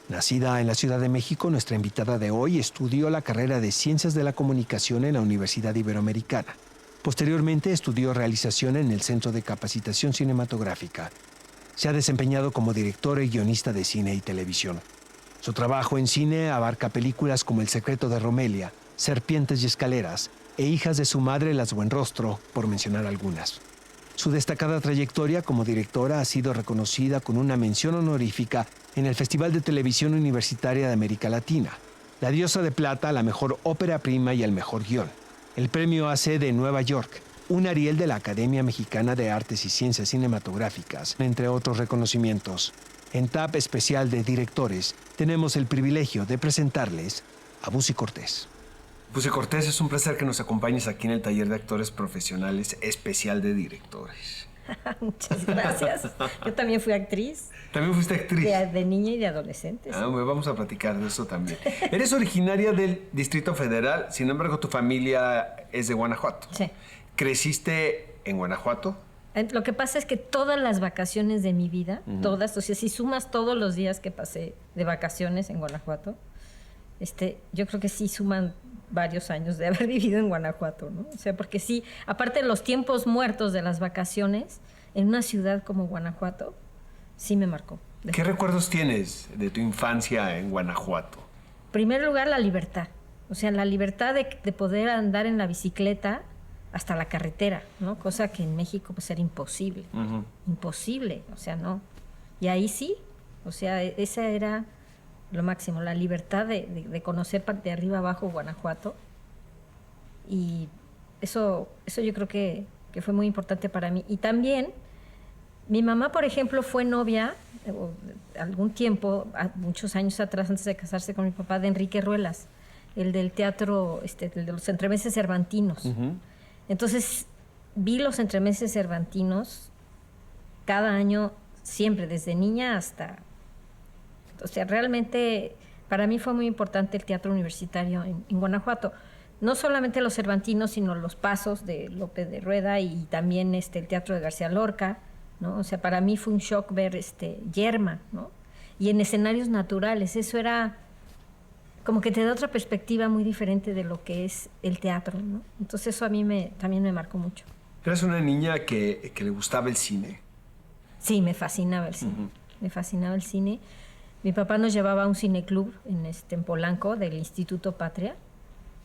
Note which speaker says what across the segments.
Speaker 1: Nacida en la Ciudad de México, nuestra invitada de hoy estudió la carrera de Ciencias de la Comunicación en la Universidad Iberoamericana. Posteriormente estudió realización en el Centro de Capacitación Cinematográfica. Se ha desempeñado como directora y guionista de cine y televisión. Su trabajo en cine abarca películas como El secreto de Romelia, Serpientes y escaleras e Hijas de su madre las Buenrostro, por mencionar algunas. Su destacada trayectoria como directora ha sido reconocida con una mención honorífica en el Festival de Televisión Universitaria de América Latina, la Diosa de Plata a la mejor ópera prima y al mejor guión, el Premio AC de Nueva York, un Ariel de la Academia Mexicana de Artes y Ciencias Cinematográficas, entre otros reconocimientos. En TAP Especial de Directores tenemos el privilegio de presentarles a Busi Cortés. Busi Cortés, es un placer que nos acompañes aquí en el taller de actores profesionales especial de directores.
Speaker 2: Muchas gracias. Yo también fui actriz.
Speaker 1: ¿También fuiste actriz?
Speaker 2: De niña y de adolescente. Sí.
Speaker 1: Vamos a platicar de eso también. Eres originaria del Distrito Federal, sin embargo tu familia es de Guanajuato.
Speaker 2: Sí.
Speaker 1: ¿Creciste en Guanajuato?
Speaker 2: Lo que pasa es que todas las vacaciones de mi vida, todas, o sea, si sumas todos los días que pasé de vacaciones en Guanajuato, yo creo que sí suman varios años de haber vivido en Guanajuato, ¿no? O sea, porque sí, aparte de los tiempos muertos de las vacaciones, en una ciudad como Guanajuato, sí me marcó.
Speaker 1: ¿Qué recuerdos tienes de tu infancia en Guanajuato?
Speaker 2: En primer lugar, la libertad. O sea, la libertad de poder andar en la bicicleta hasta la carretera, ¿no? Cosa que en México pues era imposible. Imposible, o sea, no. Y ahí sí, o sea, esa era lo máximo, la libertad de conocer de arriba abajo Guanajuato. Y eso yo creo que fue muy importante para mí. Y también, mi mamá, por ejemplo, fue novia algún tiempo, muchos años atrás, antes de casarse con mi papá, de Enrique Ruelas, el del teatro, el de los entremeses cervantinos. Entonces, vi los entremeses cervantinos cada año, siempre, desde niña hasta... O sea, realmente para mí fue muy importante el teatro universitario en Guanajuato. No solamente los cervantinos, sino los pasos de Lope de Rueda y también el teatro de García Lorca, ¿no? O sea, para mí fue un shock ver Yerma, ¿no? Y en escenarios naturales, eso era como que te da otra perspectiva muy diferente de lo que es el teatro, ¿no? Entonces eso a mí también me marcó mucho.
Speaker 1: ¿Eras una niña que le gustaba el cine?
Speaker 2: Sí, me fascinaba el cine. Me fascinaba el cine. Mi papá nos llevaba a un cineclub en Polanco del Instituto Patria,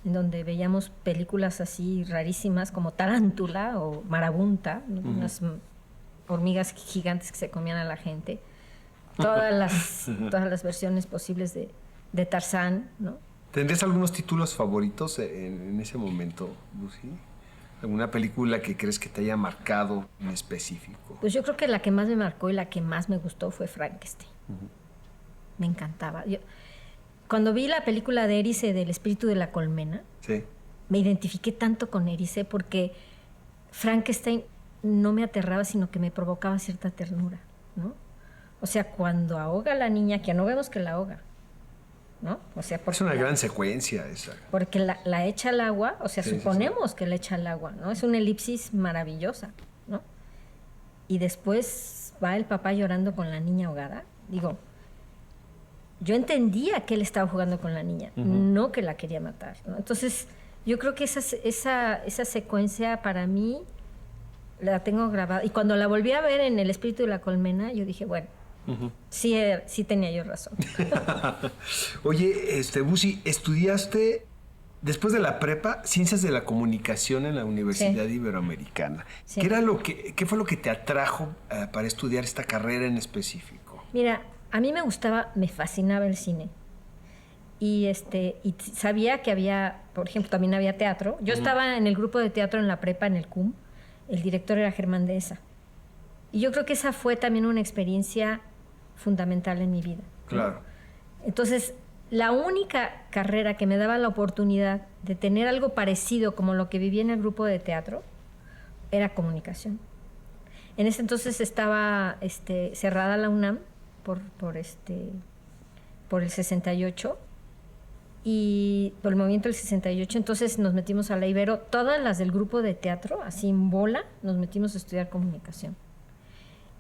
Speaker 2: en donde veíamos películas así rarísimas como Tarántula o Marabunta, ¿no? Unas hormigas gigantes que se comían a la gente. Todas las versiones posibles de Tarzán, ¿no?
Speaker 1: ¿Tendrías algunos títulos favoritos en ese momento, Lucy? ¿Alguna película que crees que te haya marcado en específico?
Speaker 2: Pues yo creo que la que más me marcó y la que más me gustó fue Frankenstein. Me encantaba. Cuando vi la película de Erice del espíritu de la colmena,
Speaker 1: sí,
Speaker 2: me identifiqué tanto con Erice porque Frankenstein no me aterraba, sino que me provocaba cierta ternura, ¿no? O sea, cuando ahoga a la niña, que no vemos que la ahoga, ¿no? O sea,
Speaker 1: es una gran secuencia esa.
Speaker 2: Porque la echa al agua, o sea, suponemos que la echa al agua, ¿no? Es una elipsis maravillosa, ¿no? Y después va el papá llorando con la niña ahogada. Digo, yo entendía que él estaba jugando con la niña, no que la quería matar, ¿no? Entonces, yo creo que esa secuencia para mí la tengo grabada. Y cuando la volví a ver en El espíritu de la colmena, yo dije, bueno, sí tenía yo razón.
Speaker 1: Oye, Busi, estudiaste, después de la prepa, Ciencias de la Comunicación en la Universidad Iberoamericana.
Speaker 2: Sí.
Speaker 1: ¿Qué fue lo que te atrajo para estudiar esta carrera en específico?
Speaker 2: Mira, a mí me fascinaba el cine. Y sabía que había, por ejemplo, también había teatro. Yo estaba en el grupo de teatro en la prepa, en el CUM. El director era Germán Dehesa. Y yo creo que esa fue también una experiencia fundamental en mi vida, ¿no?
Speaker 1: Claro.
Speaker 2: Entonces, la única carrera que me daba la oportunidad de tener algo parecido como lo que viví en el grupo de teatro era comunicación. En ese entonces estaba cerrada la UNAM por el 68 y por el movimiento del 68. Entonces nos metimos a la Ibero, todas las del grupo de teatro, así en bola, nos metimos a estudiar comunicación.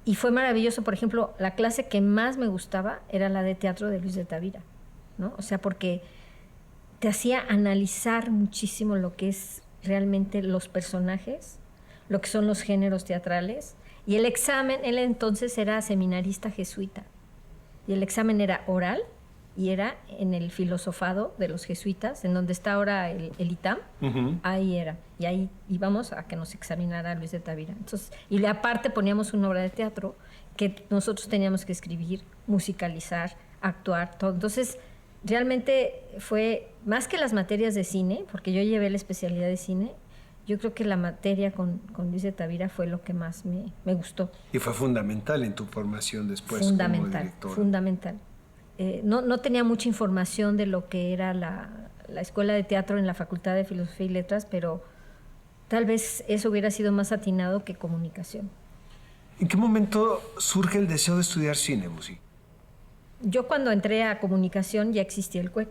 Speaker 2: Y fue maravilloso. Por ejemplo, la clase que más me gustaba era la de teatro de Luis de Tavira, ¿no? O sea, porque te hacía analizar muchísimo lo que es realmente los personajes, lo que son los géneros teatrales. Y el examen, él entonces era seminarista jesuita, y el examen era oral, y era en el filosofado de los jesuitas, en donde está ahora el ITAM. Ahí era, y ahí íbamos a que nos examinara Luis de Tavira. Entonces, y aparte poníamos una obra de teatro que nosotros teníamos que escribir, musicalizar, actuar, todo. Entonces, realmente fue, más que las materias de cine, porque yo llevé la especialidad de cine, yo creo que la materia con Luis de Tavira fue lo que más me gustó.
Speaker 3: Y fue fundamental en tu formación después como directora.
Speaker 2: Fundamental. No tenía mucha información de lo que era la escuela de teatro en la Facultad de Filosofía y Letras, pero tal vez eso hubiera sido más atinado que comunicación.
Speaker 3: ¿En qué momento surge el deseo de estudiar cine, Busi?
Speaker 2: Yo cuando entré a comunicación ya existía el CUEC,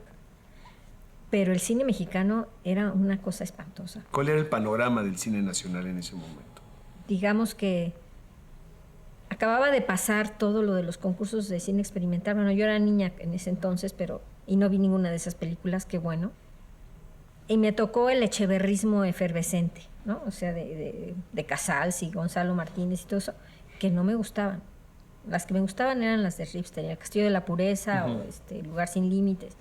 Speaker 2: pero el cine mexicano era una cosa espantosa.
Speaker 3: ¿Cuál era el panorama del cine nacional en ese momento?
Speaker 2: Digamos que acababa de pasar todo lo de los concursos de cine experimental. Bueno, yo era niña en ese entonces, y no vi ninguna de esas películas, qué bueno. Y me tocó el echeverrismo efervescente, ¿no? O sea, de Casals y Gonzalo Martínez y todo eso, que no me gustaban. Las que me gustaban eran las de Ripstein, El Castillo de la Pureza o Lugar sin Límites.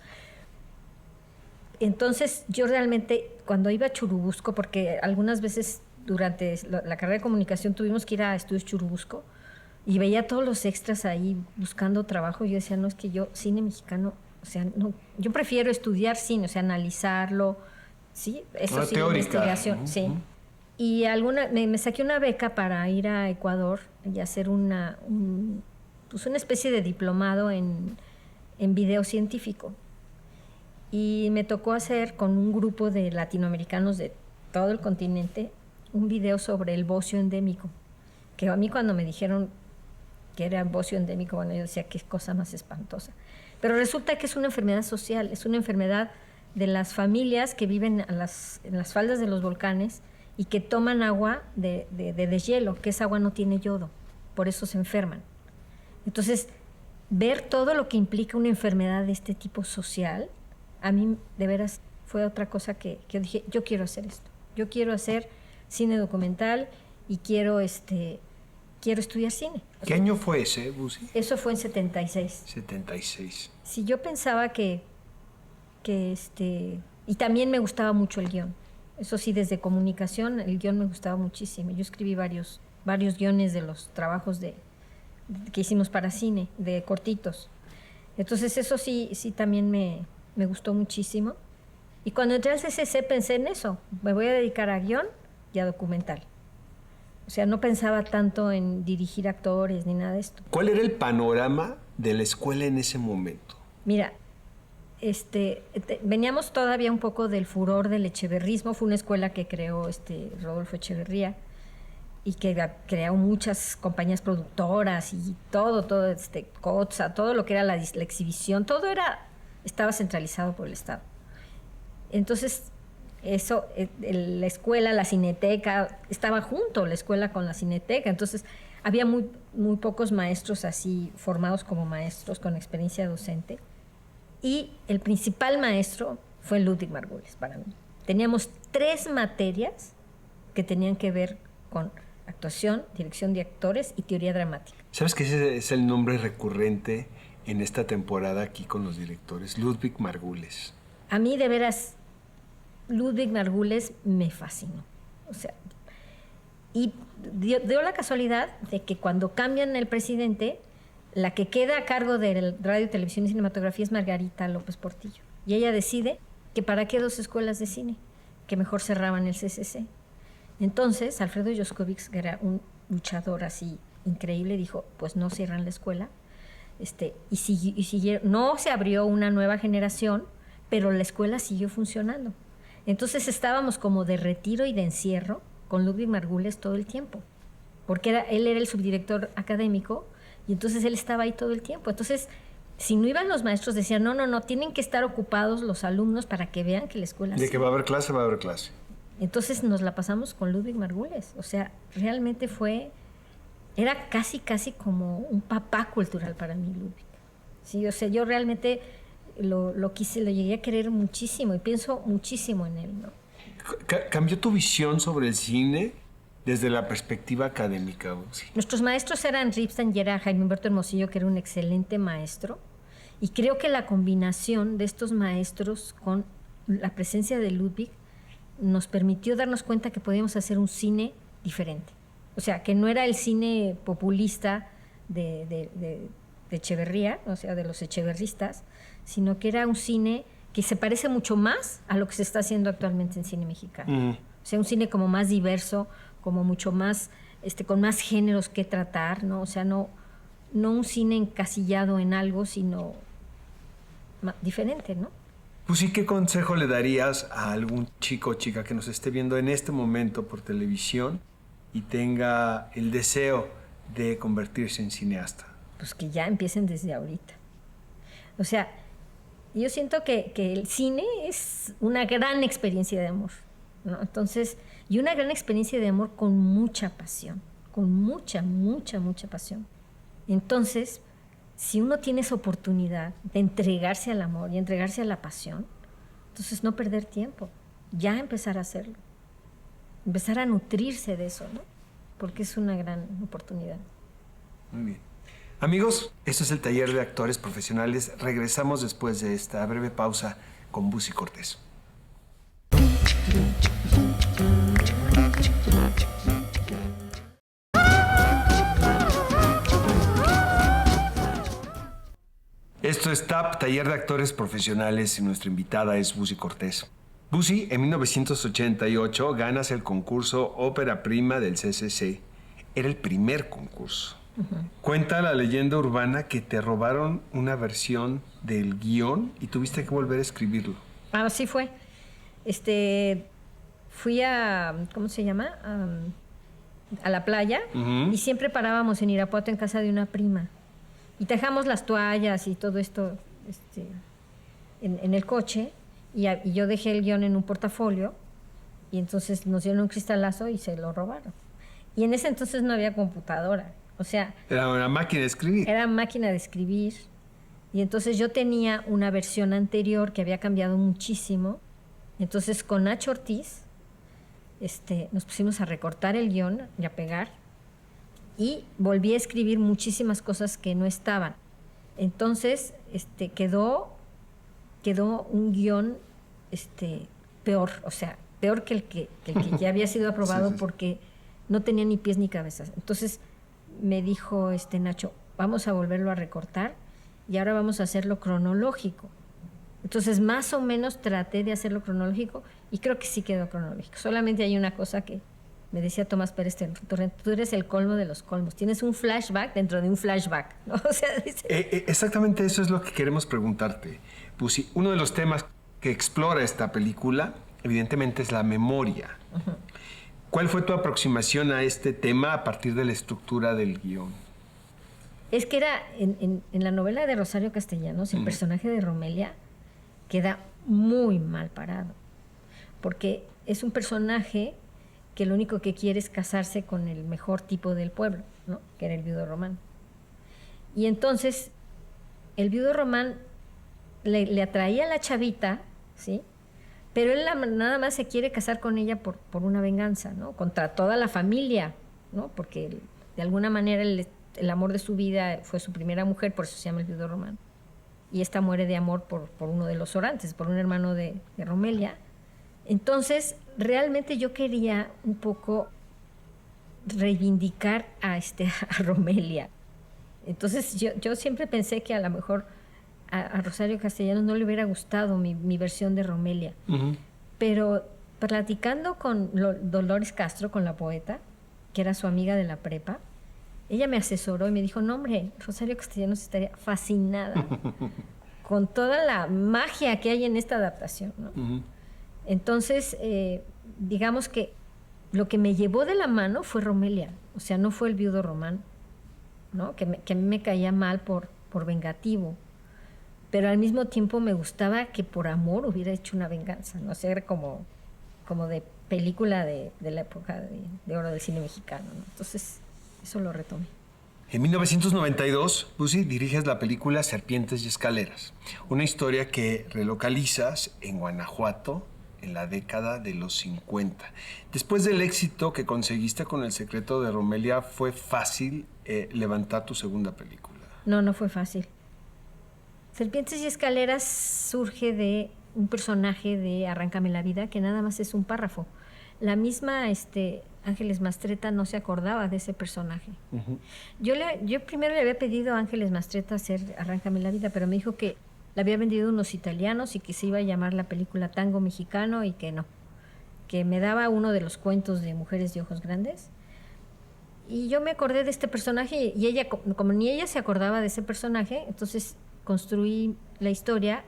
Speaker 2: Entonces, yo realmente, cuando iba a Churubusco, porque algunas veces durante la carrera de comunicación tuvimos que ir a Estudios Churubusco, y veía todos los extras ahí buscando trabajo, y yo decía, no, es que yo, cine mexicano, o sea, no, yo prefiero estudiar cine, o sea, analizarlo, ¿sí? Eso sí,
Speaker 3: teórica.
Speaker 2: Investigación, sí. Y me saqué una beca para ir a Ecuador y hacer una especie de diplomado en video científico. Y me tocó hacer con un grupo de latinoamericanos de todo el continente un video sobre el bocio endémico, que a mí cuando me dijeron que era bocio endémico, bueno, yo decía, qué cosa más espantosa. Pero resulta que es una enfermedad social, es una enfermedad de las familias que viven en las faldas de los volcanes y que toman agua de deshielo, que esa agua no tiene yodo, por eso se enferman. Entonces, ver todo lo que implica una enfermedad de este tipo social, a mí de veras fue otra cosa que yo dije, yo quiero hacer esto, yo quiero hacer cine documental y quiero estudiar cine.
Speaker 3: ¿Qué año fue ese, Busi?
Speaker 2: Eso fue en 76.
Speaker 3: 76.
Speaker 2: Sí, yo pensaba que y también me gustaba mucho el guión. Eso sí, desde comunicación el guión me gustaba muchísimo. Yo escribí varios guiones de los trabajos que hicimos para cine, de cortitos. Entonces eso sí también me gustó muchísimo. Y cuando entré al CCC pensé en eso, me voy a dedicar a guión y a documental. O sea, no pensaba tanto en dirigir actores ni nada de esto.
Speaker 3: ¿Cuál era el panorama de la escuela en ese momento?
Speaker 2: Mira, veníamos todavía un poco del furor del echeverrismo. Fue una escuela que creó Rodolfo Echeverría y que creó muchas compañías productoras y todo, COTSA, todo lo que era la exhibición, todo estaba centralizado por el Estado. Entonces, eso, la escuela, la cineteca, estaba junto la escuela con la cineteca, entonces había muy, muy pocos maestros así formados como maestros con experiencia docente, y el principal maestro fue Ludwig Margules para mí. Teníamos 3 materias que tenían que ver con actuación, dirección de actores y teoría dramática.
Speaker 3: ¿Sabes que ese es el nombre recurrente en esta temporada aquí con los directores? Ludwig Margules.
Speaker 2: A mí de veras Ludwig Margules me fascinó. O sea, y dio la casualidad de que cuando cambian el presidente, la que queda a cargo de radio, televisión y cinematografía es Margarita López Portillo. Y ella decide que para qué 2 escuelas de cine, que mejor cerraban el CCC. Entonces, Alfredo Yoscovich, que era un luchador así increíble, dijo, pues no cierran la escuela. Y siguieron, no se abrió una nueva generación, pero la escuela siguió funcionando. Entonces estábamos como de retiro y de encierro con Ludwig Margules todo el tiempo, porque él era el subdirector académico Y entonces él estaba ahí todo el tiempo. Entonces, si no iban los maestros, decían, no, tienen que estar ocupados los alumnos para que vean que la escuela...
Speaker 3: De que va a haber clase, va a haber clase.
Speaker 2: Entonces nos la pasamos con Ludwig Margules. O sea, realmente era casi como un papá cultural para mí, Ludwig. Sí, o sea, yo realmente lo llegué a querer muchísimo y pienso muchísimo en él, ¿no?
Speaker 3: ¿Cambió tu visión sobre el cine desde la perspectiva académica? Sí.
Speaker 2: Nuestros maestros eran Ripstein y era Jaime Humberto Hermosillo, que era un excelente maestro. Y creo que la combinación de estos maestros con la presencia de Ludwig nos permitió darnos cuenta que podíamos hacer un cine diferente. O sea, que no era el cine populista de Echeverría, o sea, de los echeverristas, sino que era un cine que se parece mucho más a lo que se está haciendo actualmente en cine mexicano. O sea, un cine como más diverso, como mucho más, con más géneros que tratar, ¿no? O sea, no un cine encasillado en algo, sino diferente, ¿no?
Speaker 3: Pues sí, ¿qué consejo le darías a algún chico o chica que nos esté viendo en este momento por televisión y tenga el deseo de convertirse en cineasta?
Speaker 2: Pues que ya empiecen desde ahorita. O sea, yo siento que el cine es una gran experiencia de amor, ¿no? Entonces, y una gran experiencia de amor con mucha pasión, con mucha pasión. Entonces, si uno tiene esa oportunidad de entregarse al amor y entregarse a la pasión, entonces no perder tiempo, ya empezar a hacerlo, empezar a nutrirse de eso, ¿no? Porque es una gran oportunidad.
Speaker 3: Muy bien. Amigos, esto es el taller de actores profesionales. Regresamos después de esta breve pausa con Busi Cortés. Esto es TAP, Taller de Actores Profesionales, y nuestra invitada es Busi Cortés. Busi, en 1988 ganas el concurso Ópera Prima del CCC. Era el primer concurso. Cuenta la leyenda urbana que te robaron una versión del guión y tuviste que volver a escribirlo.
Speaker 2: Así fue. Fui a, ¿cómo se llama? A la playa y siempre parábamos en Irapuato en casa de una prima. Y dejamos las toallas y todo esto en el coche y yo dejé el guión en un portafolio y entonces nos dieron un cristalazo y se lo robaron. Y en ese entonces no había computadora. O sea...
Speaker 3: Era una máquina de escribir.
Speaker 2: Era máquina de escribir. Y entonces yo tenía una versión anterior que había cambiado muchísimo. Entonces con Nacho Ortiz nos pusimos a recortar el guión y a pegar. Y volví a escribir muchísimas cosas que no estaban. Entonces quedó un guión peor. O sea, peor que el que ya había sido aprobado sí. Porque no tenía ni pies ni cabezas. Entonces... me dijo Nacho, vamos a volverlo a recortar y ahora vamos a hacerlo cronológico. Entonces, más o menos traté de hacerlo cronológico y creo que sí quedó cronológico. Solamente hay una cosa que me decía Tomás Pérez Torrente, tú eres el colmo de los colmos. Tienes un flashback dentro de un flashback, ¿no? O sea,
Speaker 3: exactamente eso es lo que queremos preguntarte. Pues, uno de los temas que explora esta película, evidentemente, es la memoria. Uh-huh. ¿Cuál fue tu aproximación a este tema a partir de la estructura del guión?
Speaker 2: Es que era, en la novela de Rosario Castellanos, el personaje de Romelia queda muy mal parado. Porque es un personaje que lo único que quiere es casarse con el mejor tipo del pueblo, ¿no? Que era el viudo Román. Y entonces, el viudo Román le atraía a la chavita, ¿sí? Pero él nada más se quiere casar con ella por una venganza, ¿no? Contra toda la familia, ¿no? Porque de alguna manera el amor de su vida fue su primera mujer, por eso se llama el viudo Román. Y esta muere de amor por uno de los orantes, por un hermano de Romelia. Entonces, realmente yo quería un poco reivindicar a Romelia. Entonces, yo siempre pensé que a lo mejor a Rosario Castellanos no le hubiera gustado mi versión de Romelia. Uh-huh. Pero platicando con Dolores Castro, con la poeta, que era su amiga de la prepa, ella me asesoró y me dijo, no, hombre, Rosario Castellanos estaría fascinada con toda la magia que hay en esta adaptación, ¿no? Uh-huh. Entonces, digamos que lo que me llevó de la mano fue Romelia, o sea, no fue el viudo Román. ¿no? Que a mí me caía mal por vengativo. Pero al mismo tiempo me gustaba que por amor hubiera hecho una venganza, ¿no? O sea, era como de película de la época de oro del cine mexicano, ¿no? Entonces, eso lo retomé.
Speaker 3: En 1992, Bussi, diriges la película Serpientes y Escaleras, una historia que relocalizas en Guanajuato en la década de los 50. Después del éxito que conseguiste con El secreto de Romelia, ¿fue fácil levantar tu segunda película?
Speaker 2: No fue fácil. Serpientes y Escaleras surge de un personaje de Arráncame la vida, que nada más es un párrafo. La misma Ángeles Mastretta no se acordaba de ese personaje. Uh-huh. Yo primero le había pedido a Ángeles Mastretta hacer Arráncame la vida, pero me dijo que la había vendido unos italianos y que se iba a llamar la película Tango Mexicano y que no. Que me daba uno de los cuentos de Mujeres de Ojos Grandes. Y yo me acordé de este personaje y ella, como ni ella se acordaba de ese personaje, entonces construí la historia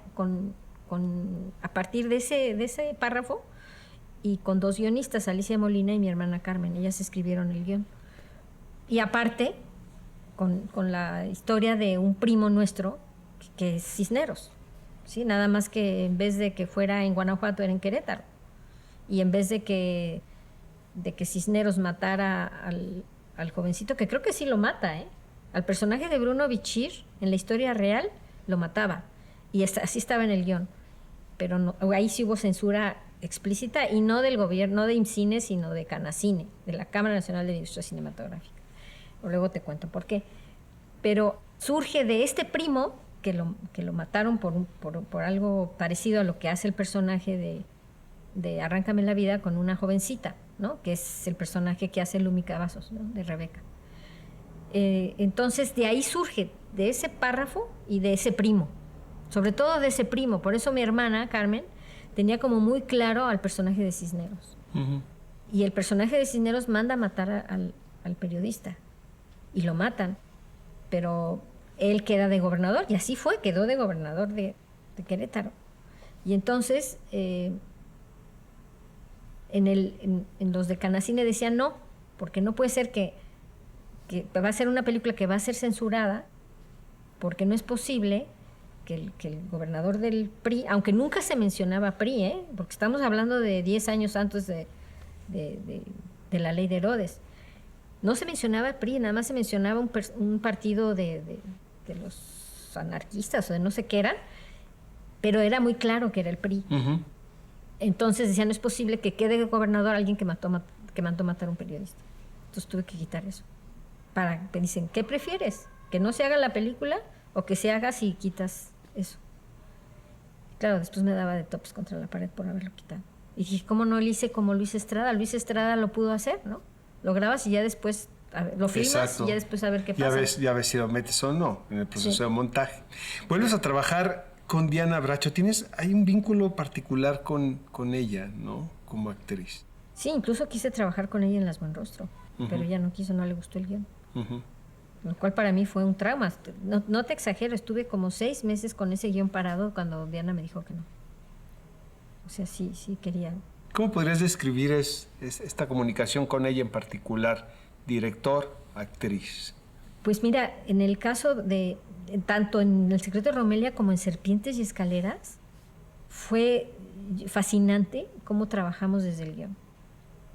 Speaker 2: a partir de ese párrafo y con 2 guionistas, Alicia Molina y mi hermana Carmen. Ellas escribieron el guión. Y aparte, con la historia de un primo nuestro, que es Cisneros, ¿sí? Nada más que en vez de que fuera en Guanajuato, era en Querétaro. Y en vez de que Cisneros matara al jovencito, que creo que sí lo mata, al personaje de Bruno Bichir, en la historia real, lo mataba. Y así estaba en el guión. Pero no, ahí sí hubo censura explícita, y no del gobierno, no de IMCINE, sino de Canacine, de la Cámara Nacional de Industria Cinematográfica. Luego te cuento por qué. Pero surge de este primo que lo mataron por algo parecido a lo que hace el personaje de Arráncame la vida con una jovencita, ¿no? Que es el personaje que hace Lumi Cavazos, ¿no? De Rebeca. Entonces de ahí surge, de ese párrafo y de ese primo, sobre todo de ese primo. Por eso mi hermana Carmen tenía como muy claro al personaje de Cisneros. Uh-huh. Y el personaje de Cisneros manda a matar al periodista y lo matan, pero él queda de gobernador, y así fue, quedó de gobernador de Querétaro. Y entonces en los de Canacine decían no, porque no puede ser que va a ser una película que va a ser censurada, porque no es posible que el gobernador del PRI, aunque nunca se mencionaba PRI, porque estamos hablando de 10 años antes de la ley de Herodes, no se mencionaba PRI, nada más se mencionaba un partido de los anarquistas o de no sé qué eran, pero era muy claro que era el PRI. Uh-huh. Entonces decían, no es posible que quede de gobernador alguien que mandó matar a un periodista. Entonces tuve que quitar eso. Me dicen, ¿qué prefieres? ¿Que no se haga la película o que se haga si quitas eso? Claro, después me daba de topes contra la pared por haberlo quitado. Y dije, ¿cómo no lo hice como Luis Estrada? Luis Estrada lo pudo hacer, ¿no? Lo grabas y ya después lo filmas. Exacto. Y ya después a ver qué pasa.
Speaker 3: Ya ves si lo metes o no en el proceso
Speaker 2: sí.
Speaker 3: de montaje. Vuelves a trabajar con Diana Bracho. Hay un vínculo particular con ella, ¿no? Como actriz.
Speaker 2: Sí, incluso quise trabajar con ella en Las Buenrostro, uh-huh. Pero ella no quiso, no le gustó el guión. Uh-huh. Lo cual para mí fue un trauma. No te exagero, estuve como 6 meses con ese guión parado cuando Diana me dijo que no. O sea, sí quería.
Speaker 3: ¿Cómo podrías describir esta comunicación con ella en particular, director, actriz?
Speaker 2: Pues mira, en el caso de tanto en El secreto de Romelia como en Serpientes y Escaleras, fue fascinante cómo trabajamos desde el guión.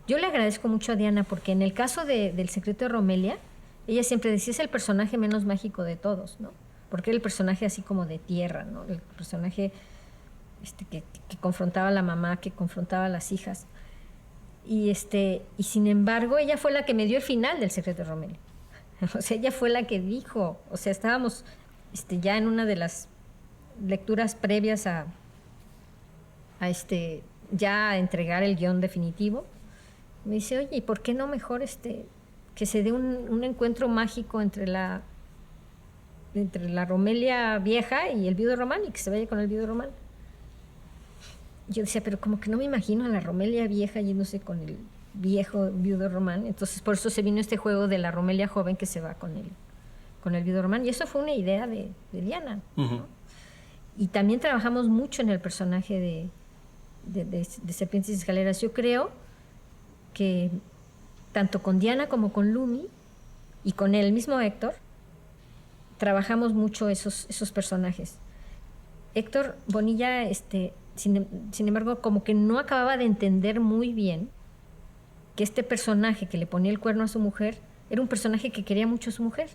Speaker 2: Yo le agradezco mucho a Diana porque en el caso del secreto de Romelia, ella siempre decía, es el personaje menos mágico de todos, ¿no? Porque era el personaje así como de tierra, ¿no? El personaje que confrontaba a la mamá, que confrontaba a las hijas. Y sin embargo, ella fue la que me dio el final del secreto de Romelia. O sea, ella fue la que dijo, o sea, estábamos ya en una de las lecturas previas a ya a entregar el guión definitivo. Me dice, oye, ¿y por qué no mejor que se dé un encuentro mágico entre la Romelia vieja y el viudo Román, y que se vaya con el viudo Román? Yo decía, pero como que no me imagino a la Romelia vieja yéndose con el viejo viudo Román. Entonces por eso se vino este juego de la Romelia joven que se va con el viudo Román, y eso fue una idea de Diana, uh-huh. ¿no? Y también trabajamos mucho en el personaje de Serpientes y Escaleras. Yo creo que tanto con Diana como con Lumi y con el mismo Héctor, trabajamos mucho esos personajes. Héctor Bonilla, sin embargo, como que no acababa de entender muy bien que este personaje que le ponía el cuerno a su mujer era un personaje que quería mucho a su mujer,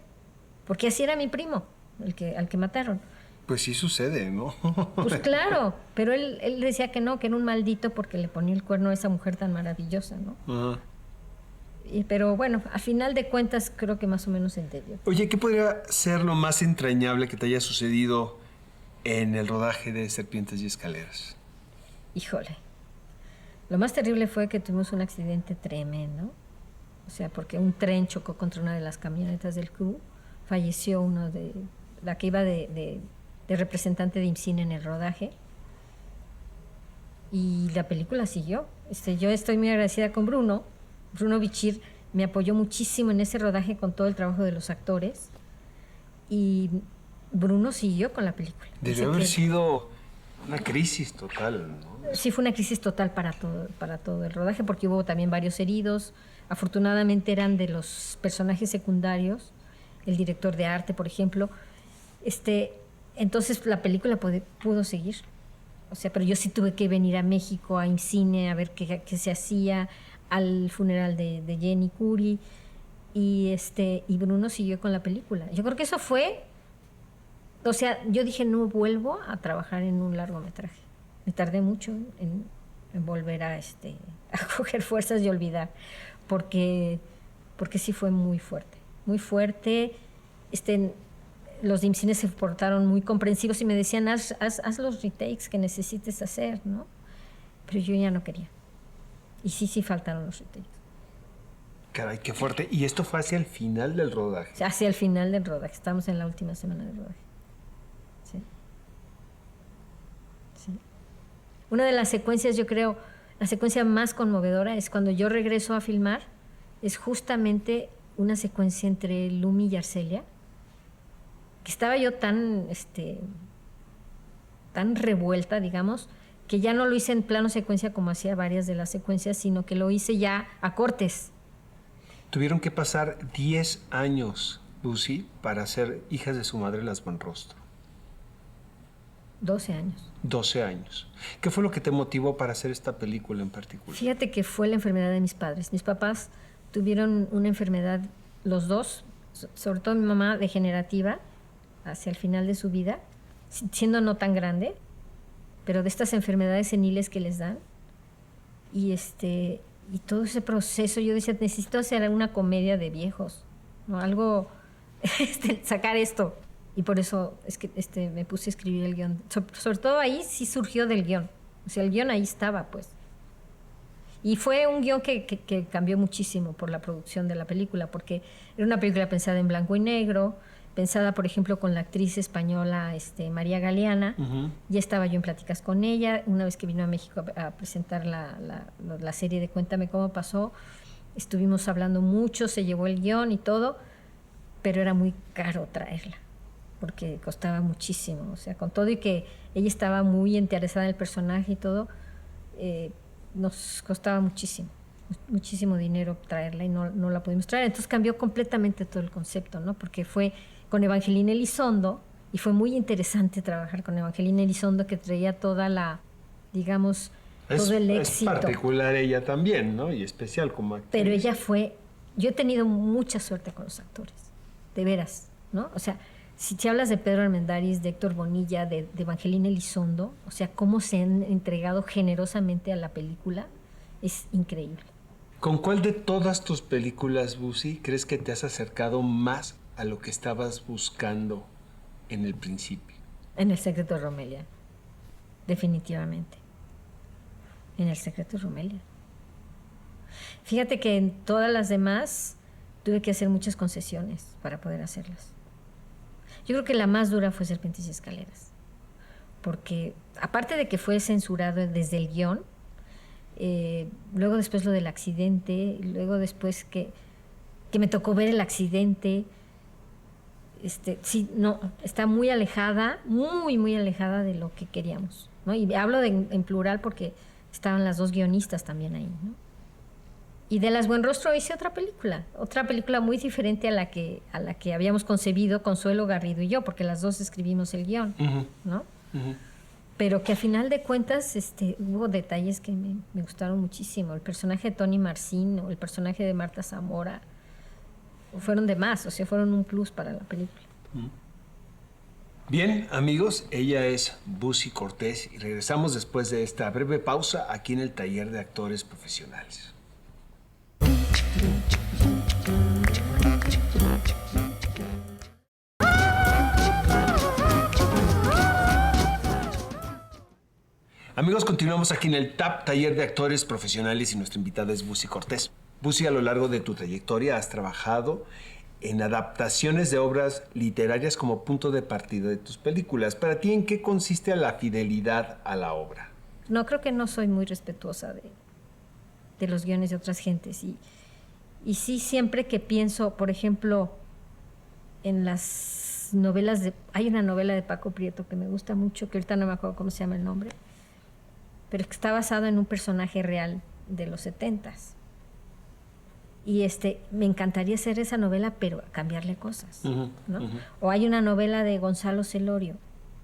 Speaker 2: porque así era mi primo, al que mataron.
Speaker 3: Pues sí sucede, ¿no?
Speaker 2: Pues claro, pero él decía que no, que era un maldito porque le ponía el cuerno a esa mujer tan maravillosa, ¿no?
Speaker 3: Ajá.
Speaker 2: Pero bueno, a final de cuentas creo que más o menos entendió.
Speaker 3: Oye, ¿qué podría ser lo más entrañable que te haya sucedido en el rodaje de Serpientes y Escaleras?
Speaker 2: Híjole, lo más terrible fue que tuvimos un accidente tremendo, o sea, porque un tren chocó contra una de las camionetas del crew, falleció uno de la que iba de representante de IMCINE en el rodaje, y la película siguió. Yo estoy muy agradecida con Bruno Bichir, me apoyó muchísimo en ese rodaje con todo el trabajo de los actores, y Bruno siguió con la película.
Speaker 3: Debió haber sido una crisis total, ¿no?
Speaker 2: Sí, fue una crisis total para todo el rodaje, porque hubo también varios heridos. Afortunadamente eran de los personajes secundarios, el director de arte, por ejemplo. Entonces la película pudo seguir. O sea, pero yo sí tuve que venir a México, a IMCINE, a ver qué se hacía, al funeral de Jenny Curi, y Bruno siguió con la película. Yo creo que eso fue... O sea, yo dije, no vuelvo a trabajar en un largometraje. Me tardé mucho en volver a coger fuerzas y olvidar, porque sí fue muy fuerte, muy fuerte. Los de IMCINE se portaron muy comprensivos y me decían, haz los retakes que necesites hacer, ¿no? Pero yo ya no quería. Y sí faltaron los retakes.
Speaker 3: Caray, qué fuerte. ¿Y esto fue hacia el final del rodaje?
Speaker 2: Hacia el final del rodaje. Estamos en la última semana del rodaje. Sí. Una de las secuencias, yo creo, la secuencia más conmovedora es cuando yo regreso a filmar, es justamente una secuencia entre Lumi y Arcelia, que estaba yo tan revuelta, digamos, que ya no lo hice en plano secuencia como hacía varias de las secuencias, sino que lo hice ya a cortes.
Speaker 3: Tuvieron que pasar 10 años, Lucy, para ser hijas de su madre las Buenrostro.
Speaker 2: 12 años.
Speaker 3: 12 años. ¿Qué fue lo que te motivó para hacer esta película en particular?
Speaker 2: Fíjate que fue la enfermedad de mis padres. Mis papás tuvieron una enfermedad, los dos, sobre todo mi mamá, degenerativa, hacia el final de su vida, siendo no tan grande, pero de estas enfermedades seniles que les dan. Y todo ese proceso, yo decía, necesito hacer una comedia de viejos, ¿no? Algo, sacar esto. Y por eso es que me puse a escribir el guión. Sobre todo ahí sí surgió del guión. O sea, el guión ahí estaba, pues. Y fue un guión que cambió muchísimo por la producción de la película, porque era una película pensada en blanco y negro, pensada, por ejemplo, con la actriz española María Galeana. Uh-huh. Ya estaba yo en pláticas con ella. Una vez que vino a México a presentar la serie de Cuéntame cómo pasó, estuvimos hablando mucho, se llevó el guión y todo, pero era muy caro traerla, porque costaba muchísimo. O sea, con todo y que ella estaba muy interesada en el personaje y todo, nos costaba muchísimo dinero traerla y no la pudimos traer. Entonces cambió completamente todo el concepto, ¿no? Porque fue con Evangelina Elizondo y fue muy interesante trabajar con Evangelina Elizondo, que traía toda la, digamos, todo el éxito.
Speaker 3: Es particular ella también, ¿no? Y especial como actriz.
Speaker 2: Pero ella fue... Yo he tenido mucha suerte con los actores, de veras, ¿no? O sea, si hablas de Pedro Armendáriz, de Héctor Bonilla, de Evangelina Elizondo, o sea, cómo se han entregado generosamente a la película, es increíble.
Speaker 3: ¿Con cuál de todas tus películas, Busi, crees que te has acercado más a lo que estabas buscando en el principio?
Speaker 2: En El secreto de Romelia, definitivamente. En El secreto de Romelia. Fíjate que en todas las demás tuve que hacer muchas concesiones para poder hacerlas. Yo creo que la más dura fue Serpientes y Escaleras, porque aparte de que fue censurado desde el guión, luego después lo del accidente, luego después que me tocó ver el accidente, sí, no, está muy alejada, muy alejada de lo que queríamos, ¿no? Y hablo en plural porque estaban las dos guionistas también ahí, ¿no? Y de Las Buenrostro hice otra película muy diferente a la que habíamos concebido Consuelo Garrido y yo, porque las dos escribimos el guión, ¿no? Pero que a final de cuentas hubo detalles que me gustaron muchísimo. El personaje de Tony Marcin o el personaje de Marta Zamora fueron de más, o sea, fueron un plus para la película.
Speaker 3: Bien, amigos, ella es Busy Cortés y regresamos después de esta breve pausa aquí en el Taller de Actores Profesionales. Amigos, continuamos aquí en el TAP, Taller de Actores Profesionales, y nuestra invitada es Busy Cortés. Busy, a lo largo de tu trayectoria has trabajado en adaptaciones de obras literarias como punto de partida de tus películas. Para ti, ¿en qué consiste la fidelidad a la obra?
Speaker 2: No, creo que no soy muy respetuosa de los guiones de otras gentes. Y sí, siempre que pienso, por ejemplo, en las novelas hay una novela de Paco Prieto que me gusta mucho, que ahorita no me acuerdo cómo se llama el nombre, pero que está basado en un personaje real de los 70s. Y me encantaría hacer esa novela, pero cambiarle cosas, ¿no? O hay una novela de Gonzalo Celorio,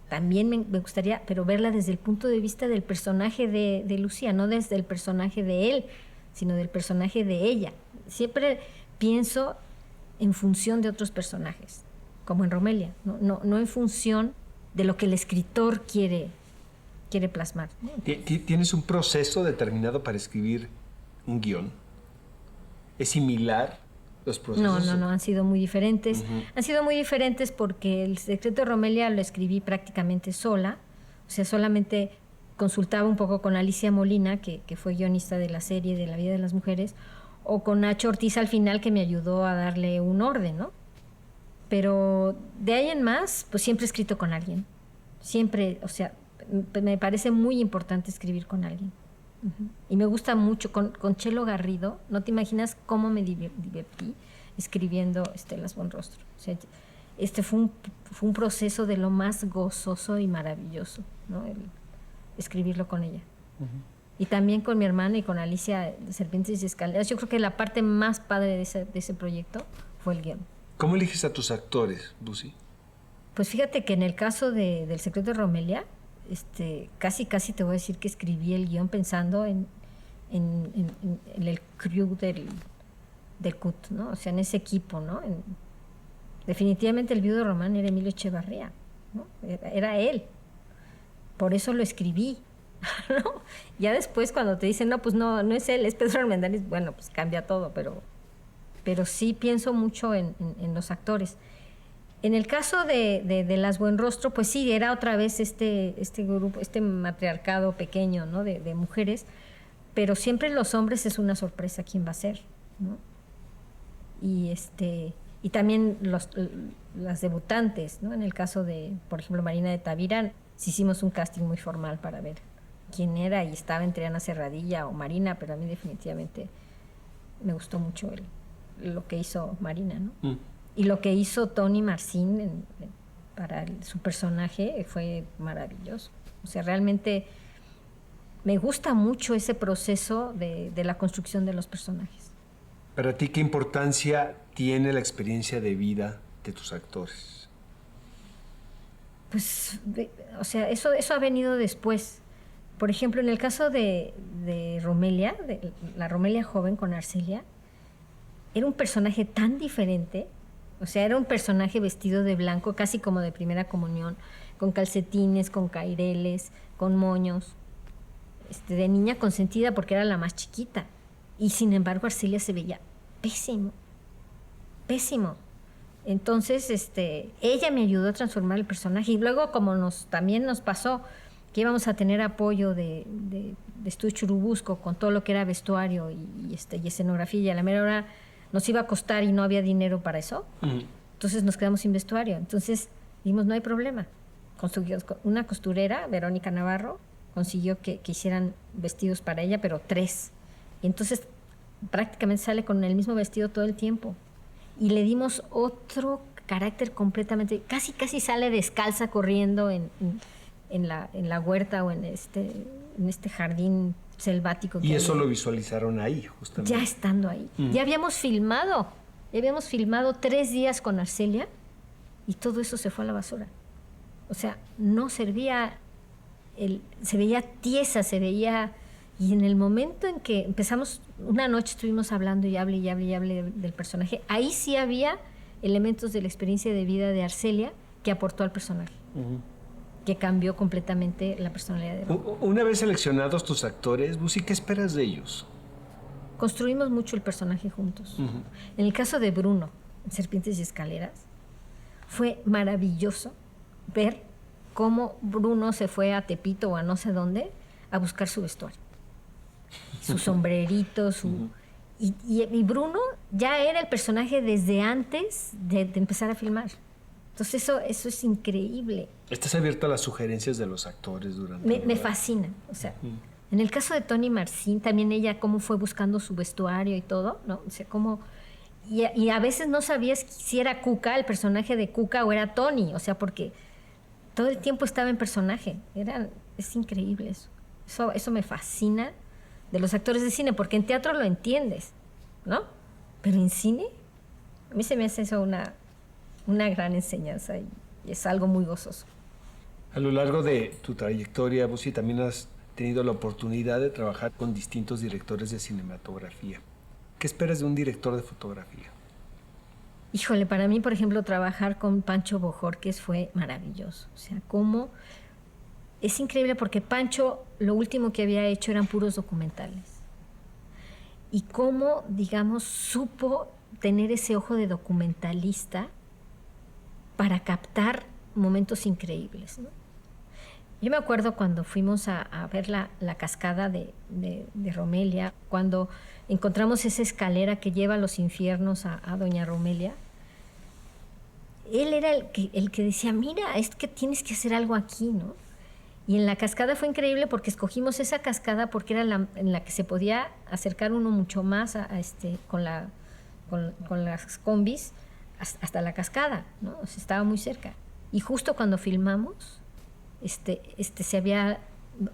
Speaker 2: también me gustaría, pero verla desde el punto de vista del personaje de Lucía, no desde el personaje de él, sino del personaje de ella. Siempre pienso en función de otros personajes, como en Romelia, no en función de lo que el escritor quiere plasmar, ¿no?
Speaker 3: ¿Tienes un proceso determinado para escribir un guión? ¿Es similar los procesos?
Speaker 2: No, han sido muy diferentes. Han sido muy diferentes porque El secreto de Romelia lo escribí prácticamente sola, o sea, solamente consultaba un poco con Alicia Molina, que fue guionista de la serie de La vida de las mujeres, o con Nacho Ortiz al final, que me ayudó a darle un orden, ¿no? Pero de ahí en más, pues siempre he escrito con alguien. Siempre, o sea, me parece muy importante escribir con alguien. Y me gusta mucho. Con Chelo Garrido, no te imaginas cómo me divertí escribiendo Las Buenrostro. O sea, fue un proceso de lo más gozoso y maravilloso, ¿no? El escribirlo con ella. Y también con mi hermana y con Alicia de Serpientes y Escaleras. Yo creo que la parte más padre de ese proyecto fue el guión.
Speaker 3: ¿Cómo eliges a tus actores, Busy?
Speaker 2: Pues fíjate que en el caso del secreto de Romelia, casi te voy a decir que escribí el guión pensando en el crew del CUT, ¿no? O sea, en ese equipo, ¿no? Definitivamente el viudo Román era Emilio Echevarría, ¿no? Era él. Por eso lo escribí, ¿no? Ya después cuando te dicen, no, pues no es él, es Pedro Armendáriz, bueno, pues cambia todo, pero sí pienso mucho en los actores. En el caso de Las Buenrostro, pues sí, era otra vez este grupo, este matriarcado pequeño, ¿no? de mujeres, pero siempre los hombres es una sorpresa quién va a ser, ¿no? Y también las debutantes, ¿no? En el caso de, por ejemplo, Marina de Tavira, sí hicimos un casting muy formal para ver quién era, y estaba entre Ana Serradilla o Marina, pero a mí definitivamente me gustó mucho lo que hizo Marina, ¿no? Y lo que hizo Tony Marcin para su personaje fue maravilloso. O sea, realmente me gusta mucho ese proceso de la construcción de los personajes.
Speaker 3: Para ti, ¿qué importancia tiene la experiencia de vida de tus actores?
Speaker 2: Pues, o sea, eso ha venido después. Por ejemplo, en el caso de Romelia, de la Romelia joven con Arcelia, era un personaje tan diferente. O sea, era un personaje vestido de blanco, casi como de primera comunión, con calcetines, con caireles, con moños, de niña consentida porque era la más chiquita. Y sin embargo, Arcelia se veía pésimo, pésimo. Entonces, ella me ayudó a transformar el personaje. Y luego, como también nos pasó que íbamos a tener apoyo de Estudio Churubusco con todo lo que era vestuario y escenografía, y a la mera hora nos iba a costar y no había dinero para eso. Entonces nos quedamos sin vestuario. Entonces dijimos, no hay problema. Consiguió una costurera, Verónica Navarro, consiguió que hicieran vestidos para ella, pero 3. Y entonces prácticamente sale con el mismo vestido todo el tiempo. Y le dimos otro carácter completamente, casi sale descalza corriendo en la huerta o en este jardín selvático.
Speaker 3: Y eso lo visualizaron ahí, justamente.
Speaker 2: Ya estando ahí. Ya habíamos filmado 3 días con Arcelia y todo eso se fue a la basura. O sea, no servía, se veía tiesa, se veía... Y en el momento en que empezamos, una noche estuvimos hablando y hable del personaje, ahí sí había elementos de la experiencia de vida de Arcelia que aportó al personaje, que cambió completamente la personalidad de Roma.
Speaker 3: Una vez seleccionados tus actores, Busi, ¿qué esperas de ellos?
Speaker 2: Construimos mucho el personaje juntos. En el caso de Bruno, en Serpientes y Escaleras, fue maravilloso ver cómo Bruno se fue a Tepito o a no sé dónde a buscar su vestuario. Su sombrerito, y Bruno ya era el personaje desde antes de empezar a filmar. Entonces eso es increíble.
Speaker 3: ¿Estás abierto a las sugerencias de los actores durante
Speaker 2: Me fascina. O sea, en el caso de Tony Marcin, también ella cómo fue buscando su vestuario y todo, ¿no? O sea, cómo... Y a veces no sabías si era Cuca, el personaje de Cuca, o era Tony. O sea, porque todo el tiempo estaba en personaje. Es increíble eso. Eso me fascina de los actores de cine, porque en teatro lo entiendes, ¿no? Pero en cine, a mí se me hace eso una gran enseñanza y es algo muy gozoso.
Speaker 3: A lo largo de tu trayectoria, Busi, también has tenido la oportunidad de trabajar con distintos directores de cinematografía. ¿Qué esperas de un director de fotografía?
Speaker 2: Híjole, para mí, por ejemplo, trabajar con Pancho Bojorquez fue maravilloso. O sea, cómo... Es increíble porque Pancho lo último que había hecho eran puros documentales. Y cómo, digamos, supo tener ese ojo de documentalista para captar momentos increíbles, ¿no? Yo me acuerdo cuando fuimos a ver la cascada de Romelia, cuando encontramos esa escalera que lleva a los infiernos a Doña Romelia. Él era el que decía, mira, es que tienes que hacer algo aquí, ¿no? Y en la cascada fue increíble porque escogimos esa cascada porque era en la que se podía acercar uno mucho más con las combis hasta la cascada, ¿no? O sea, estaba muy cerca. Y justo cuando filmamos,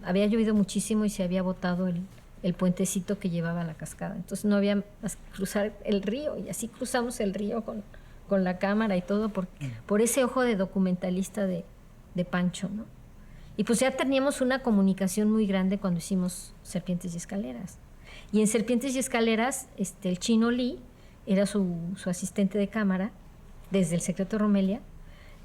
Speaker 2: había llovido muchísimo y se había botado el puentecito que llevaba a la cascada. Entonces no había más que cruzar el río y así cruzamos el río con la cámara y todo por ese ojo de documentalista de Pancho, ¿no? Y pues ya teníamos una comunicación muy grande cuando hicimos Serpientes y Escaleras. Y en Serpientes y Escaleras, el Chino Lee era su asistente de cámara desde El Secreto de Romelia.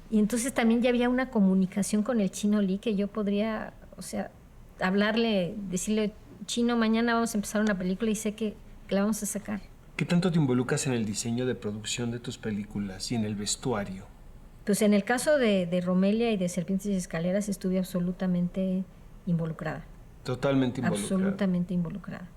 Speaker 2: Y entonces también ya había una comunicación con el Chino Lee que yo podría, o sea, hablarle, decirle, Chino, mañana vamos a empezar una película y sé que la vamos a sacar.
Speaker 3: ¿Qué tanto te involucras en el diseño de producción de tus películas y en el vestuario?
Speaker 2: Pues en el caso de Romelia y de Serpientes y Escaleras estuve absolutamente involucrada.
Speaker 3: Totalmente involucrada.
Speaker 2: Absolutamente involucrada.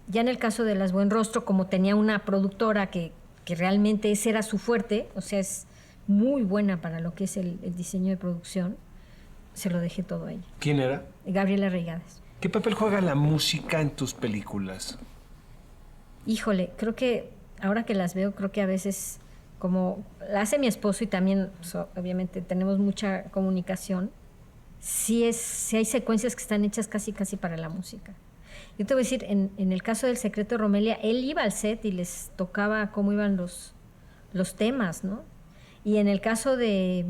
Speaker 2: Ya en el caso de Las Buen Rostro, como tenía una productora que realmente ese era su fuerte, o sea, es muy buena para lo que es el diseño de producción, se lo dejé todo a ella.
Speaker 3: ¿Quién era?
Speaker 2: Gabriela Reigades.
Speaker 3: ¿Qué papel juega la música en tus películas?
Speaker 2: Híjole, creo que ahora que las veo, creo que a veces, como la hace mi esposo y también, obviamente, tenemos mucha comunicación, sí hay secuencias que están hechas casi para la música. Yo te voy a decir, en el caso del Secreto de Romelia, él iba al set y les tocaba cómo iban los temas, ¿no? Y en el caso de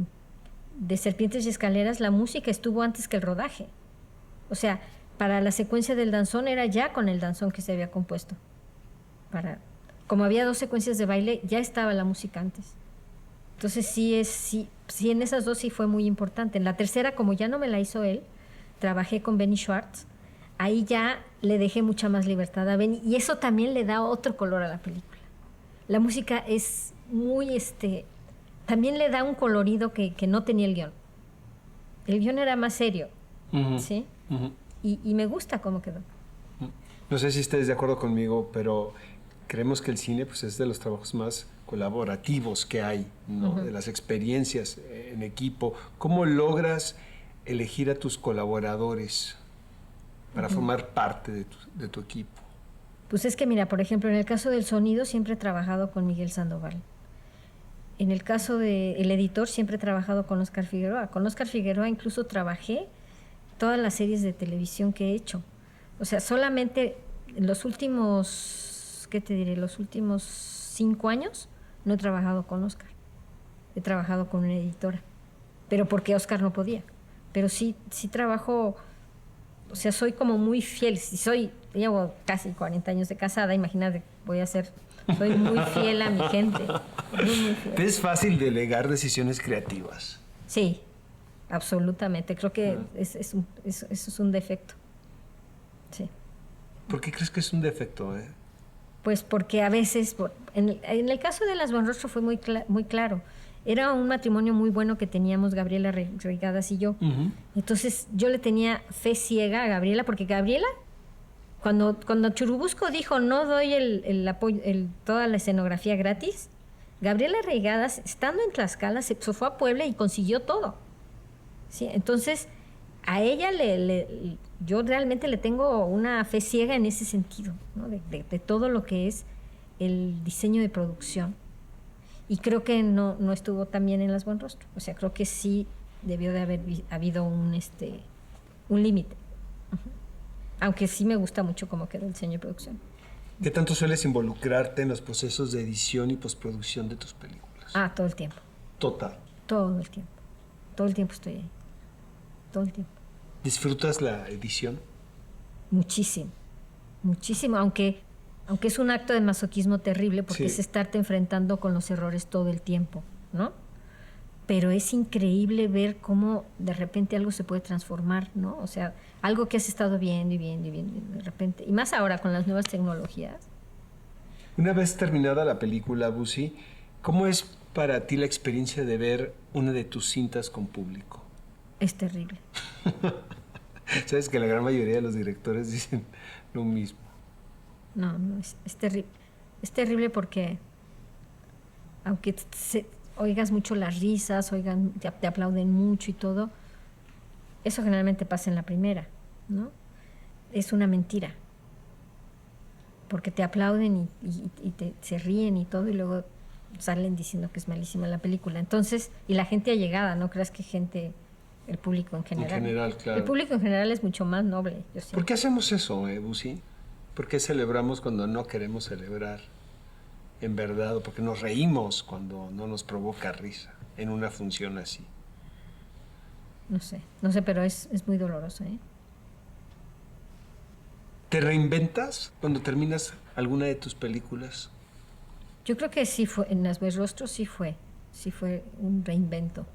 Speaker 2: Serpientes y Escaleras, la música estuvo antes que el rodaje. O sea, para la secuencia del danzón era ya con el danzón que se había compuesto. Como había 2 secuencias de baile, ya estaba la música antes. Entonces sí, en esas 2 sí fue muy importante. En la tercera, como ya no me la hizo él, trabajé con Benny Schwartz. Ahí ya le dejé mucha más libertad a Benny y eso también le da otro color a la película. La música es muy, también le da un colorido que no tenía el guión. El guión era más serio, ¿sí? Y me gusta cómo quedó.
Speaker 3: No sé si estés de acuerdo conmigo, pero creemos que el cine pues, es de los trabajos más colaborativos que hay, ¿no? De las experiencias en equipo. ¿Cómo logras elegir a tus colaboradores para formar parte de tu equipo?
Speaker 2: Pues es que mira, por ejemplo, en el caso del sonido siempre he trabajado con Miguel Sandoval. En el caso del editor siempre he trabajado con Óscar Figueroa. Con Óscar Figueroa incluso trabajé todas las series de televisión que he hecho, O sea, solamente en los últimos, ¿qué te diré? Los últimos 5 años no he trabajado con Oscar. He trabajado con una editora. Pero porque Oscar no podía. Pero sí trabajo, o sea, soy como muy fiel. Llevo casi 40 años de casada, imagínate, soy muy fiel a mi gente. Muy fiel.
Speaker 3: ¿Es fácil delegar decisiones creativas?
Speaker 2: Sí, absolutamente. Creo que eso es un defecto. Sí.
Speaker 3: ¿Por qué crees que es un defecto?
Speaker 2: Pues porque a veces, en el caso de Las Buenrostro fue muy claro. Era un matrimonio muy bueno que teníamos Gabriela Reigadas y yo. Uh-huh. Entonces yo le tenía fe ciega a Gabriela, porque Gabriela, cuando Churubusco dijo no doy el apoyo, toda la escenografía gratis, Gabriela Reigadas, estando en Tlaxcala, se fue a Puebla y consiguió todo. ¿Sí? Entonces, a ella yo realmente le tengo una fe ciega en ese sentido, ¿no? de todo lo que es el diseño de producción. Y creo que no estuvo tan bien en Las Buenrostro. O sea, creo que sí debió de haber habido un límite. Uh-huh. Aunque sí me gusta mucho cómo quedó el diseño de producción.
Speaker 3: ¿Qué tanto sueles involucrarte en los procesos de edición y postproducción de tus películas?
Speaker 2: Todo el tiempo.
Speaker 3: Total.
Speaker 2: Todo el tiempo. Todo el tiempo estoy ahí. Todo el tiempo.
Speaker 3: ¿Disfrutas la edición?
Speaker 2: Muchísimo. Muchísimo, aunque es un acto de masoquismo terrible, porque es estarte enfrentando con los errores todo el tiempo, ¿no? Pero es increíble ver cómo de repente algo se puede transformar, ¿no? O sea, algo que has estado viendo y de repente, y más ahora con las nuevas tecnologías.
Speaker 3: Una vez terminada la película, Busi, ¿cómo es para ti la experiencia de ver una de tus cintas con público?
Speaker 2: Es terrible.
Speaker 3: Sabes que la gran mayoría de los directores dicen lo mismo.
Speaker 2: No, es terrible. Es terrible porque aunque oigas mucho las risas, te aplauden mucho y todo, eso generalmente pasa en la primera, ¿no? Es una mentira. Porque te aplauden y se ríen y todo, y luego salen diciendo que es malísima la película. Entonces, y la gente allegada, no creas que el público en general.
Speaker 3: En general, claro.
Speaker 2: El público en general es mucho más noble, yo siento.
Speaker 3: ¿Por qué hacemos eso, Busi? ¿Por qué celebramos cuando no queremos celebrar en verdad? ¿O por qué nos reímos cuando no nos provoca risa en una función así?
Speaker 2: No sé, pero es muy doloroso, ¿eh?
Speaker 3: ¿Te reinventas cuando terminas alguna de tus películas?
Speaker 2: Yo creo que sí fue, en Las Buenrostro sí fue un reinvento.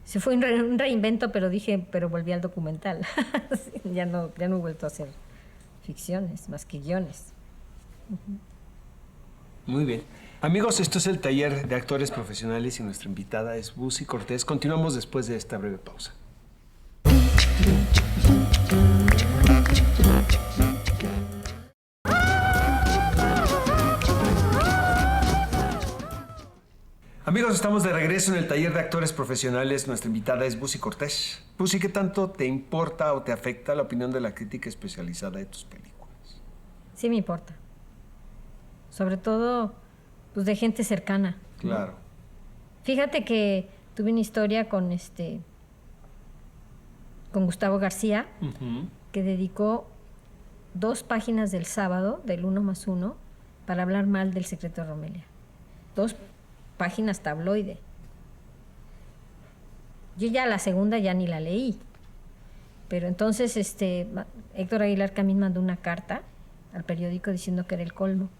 Speaker 2: Se fue un reinvento, pero volví al documental. ya no he vuelto a hacer ficciones, más que guiones. Uh-huh.
Speaker 3: Muy bien. Amigos, esto es el taller de actores profesionales y nuestra invitada es Busi Cortés. Continuamos después de esta breve pausa. Amigos, estamos de regreso en el taller de actores profesionales. Nuestra invitada es Busi Cortés. Busi, ¿qué tanto te importa o te afecta la opinión de la crítica especializada de tus películas?
Speaker 2: Sí me importa. Sobre todo, pues, de gente cercana.
Speaker 3: Claro.
Speaker 2: ¿No? Fíjate que tuve una historia con Gustavo García, uh-huh, que dedicó 2 páginas del sábado, del 1+1, para hablar mal del Secreto de Romelia. 2 páginas tabloide. Yo ya la segunda ya ni la leí. Pero entonces Héctor Aguilar Camín mandó una carta al periódico diciendo que era el colmo,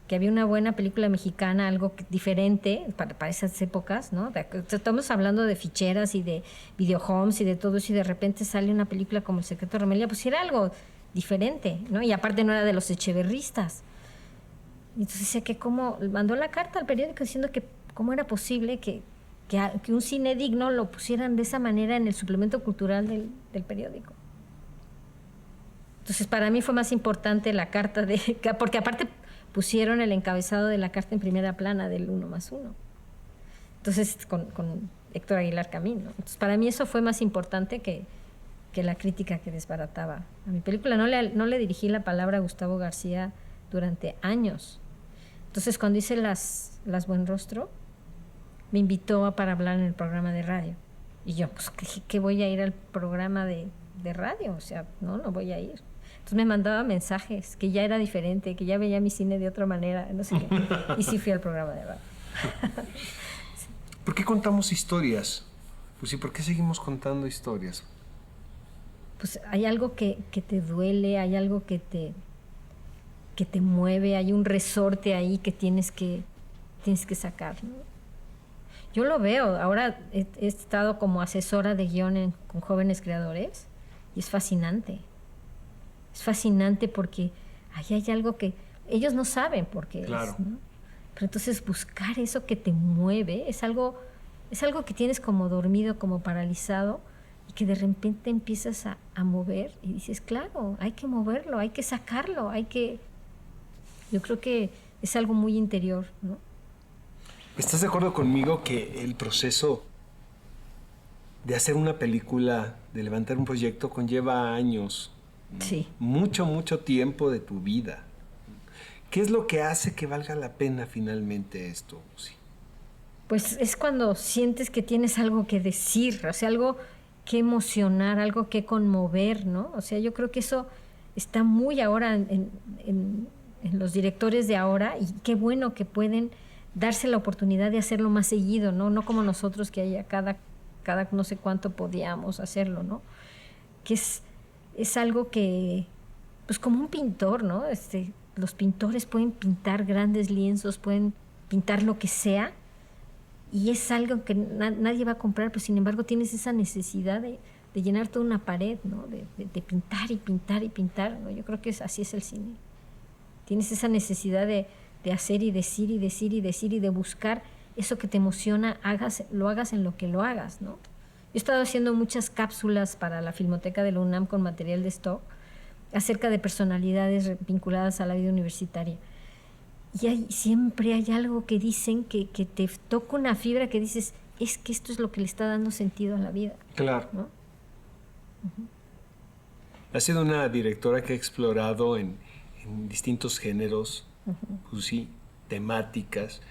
Speaker 2: que había una buena película mexicana, algo diferente para esas épocas, ¿no? Estamos hablando de ficheras y de videohomes y de todo eso, y de repente sale una película como El Secreto de Romelia, pues era algo diferente, ¿no? Y aparte no era de los echeverristas. Y entonces decía que mandó la carta al periódico diciendo que cómo era posible que un cine digno lo pusieran de esa manera en el suplemento cultural del periódico. Entonces, para mí fue más importante la carta porque aparte pusieron el encabezado de la carta en primera plana del 1+1. Entonces, con Héctor Aguilar Camín, ¿no? Entonces, para mí eso fue más importante que la crítica que desbarataba a mi película. No le dirigí la palabra a Gustavo García durante años. Entonces, cuando hice Las Buenrostro, me invitó para hablar en el programa de radio. Y yo, pues, ¿qué voy a ir al programa de radio? O sea, no voy a ir. Entonces me mandaba mensajes, que ya era diferente, que ya veía mi cine de otra manera, no sé qué. Y sí fui al programa de radio.
Speaker 3: ¿Por qué contamos historias? Pues sí, ¿por qué seguimos contando historias?
Speaker 2: Pues hay algo que te duele, hay algo que te mueve, hay un resorte ahí que tienes que sacar, ¿no? Yo lo veo, ahora he estado como asesora de guión con jóvenes creadores y es fascinante. Es fascinante porque ahí hay algo que ellos no saben por qué
Speaker 3: claro.
Speaker 2: es, ¿no? Pero entonces buscar eso que te mueve es algo que tienes como dormido, como paralizado, y que de repente empiezas a mover y dices, claro, hay que moverlo, hay que sacarlo, yo creo que es algo muy interior, ¿no?
Speaker 3: ¿Estás de acuerdo conmigo que el proceso de hacer una película, de levantar un proyecto, conlleva años?
Speaker 2: Sí.
Speaker 3: Mucho tiempo de tu vida. ¿Qué es lo que hace que valga la pena finalmente esto, Lucy?
Speaker 2: Pues es cuando sientes que tienes algo que decir, o sea, algo que emocionar, algo que conmover, ¿no? O sea, yo creo que eso está muy ahora en los directores de ahora, y qué bueno que pueden darse la oportunidad de hacerlo más seguido, ¿no? No como nosotros, que haya cada no sé cuánto podíamos hacerlo, ¿no? Que es algo que, pues como un pintor, ¿no? Los pintores pueden pintar grandes lienzos, pueden pintar lo que sea, y es algo que nadie va a comprar, pero sin embargo tienes esa necesidad de llenar toda una pared, ¿no? De pintar y pintar y pintar, ¿no? Yo creo que así es el cine. Tienes esa necesidad de hacer y decir y decir y decir y de buscar eso que te emociona, lo hagas en lo que lo hagas, ¿no? Yo he estado haciendo muchas cápsulas para la Filmoteca de la UNAM con material de stock acerca de personalidades vinculadas a la vida universitaria. Y siempre hay algo que dicen que te toca una fibra que dices, es que esto es lo que le está dando sentido a la vida.
Speaker 3: Claro.
Speaker 2: ¿No?
Speaker 3: Uh-huh. Has sido una directora que ha explorado en distintos géneros, pues sí, temáticas.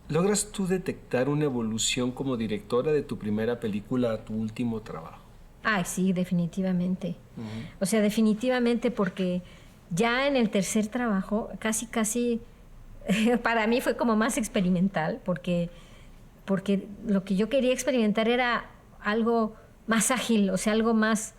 Speaker 3: ¿Logras tú detectar una evolución como directora de tu primera película a tu último trabajo?
Speaker 2: Ay, sí, definitivamente. O sea, definitivamente, porque ya en el tercer trabajo, casi, para mí fue como más experimental, porque lo que yo quería experimentar era algo más ágil, o sea, algo más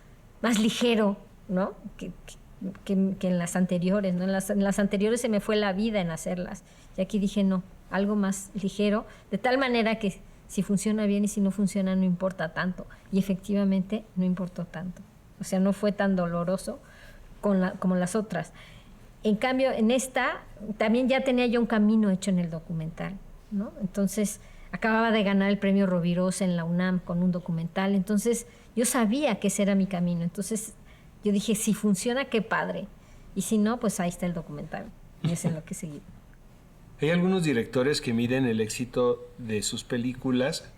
Speaker 2: ligero, ¿no? Que en las anteriores, ¿no? En las anteriores se me fue la vida en hacerlas. Y aquí dije, no, algo más ligero, de tal manera que si funciona bien y si no funciona no importa tanto. Y efectivamente no importó tanto. O sea, no fue tan doloroso como las otras. En cambio, en esta también ya tenía yo un camino hecho en el documental, ¿no? Entonces, acababa de ganar el premio Rovirosa en la UNAM con un documental. Entonces, yo sabía que ese era mi camino. Entonces, yo dije, si funciona, qué padre. Y si no, pues ahí está el documental. Y es en lo que seguí.
Speaker 3: Hay algunos directores que miden el éxito de sus películas